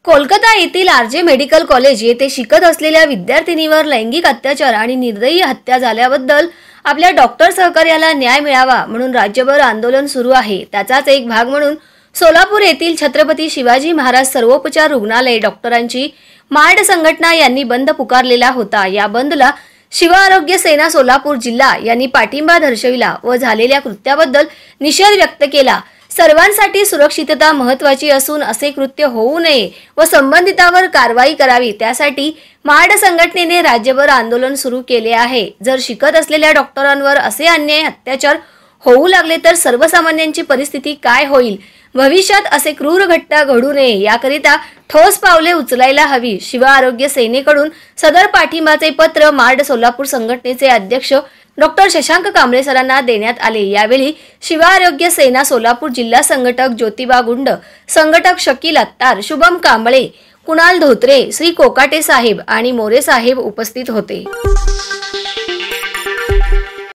कोलकाता येथील RJ medical college येथे शिकत असलेल्या विद्यार्थिनीवर लैंगिक अत्याचार आणि निर्दयी हत्या झाल्याबद्दल आपल्या डॉक्टर सहकार्याला न्याय मिळावा म्हणून राज्यभर आंदोलन सुरू आहे। त्याचाच एक भाग म्हणून सोलापूर येथील छत्रपती शिवाजी महाराज सर्वोपचार रुग्णालय डॉक्टरांची मार्ड संघटना यांनी बंद पुकारलेला होता। या बंदला शिव आरोग्य सेना सोलापूर जिल्हा यांनी पाठिंबा दर्शविला व झालेल्या कृत्याबद्दल निषेध व्यक्त केला। सर्वांसाठी सुरक्षितता महत्त्वाची असून असे कृत्य होऊ नये व संबंधितांवर कारवाई करावी, त्यासाठी मार्ड संघटनेने राज्यभर आंदोलन सुरू केले आहे। जर शिकत असलेल्या डॉक्टरांवर असे अन्याय अत्याचार होऊ लागले तर सर्वसामान्यांची परिस्थिती काय होईल? भविष्यात असे क्रूर घटना घडू नये याकरिता ठोस पावले उचलायला हवी। शिव आरोग्य सेनेकडून सदर पाठिंबाचे पत्र मार्ड सोलापूर संघटनेचे अध्यक्ष डॉक्टर शशांक कांबळे सरांना देण्यात आले। यावेळी शिव आरोग्य सेना सोलापूर जिल्हा संघटक ज्योतिबा गुंड, संघटक शकील अत्तार, शुभम कांबळे, कुणाल धोत्रे, श्री कोकाटे साहेब आणि मोरे साहेब उपस्थित होते।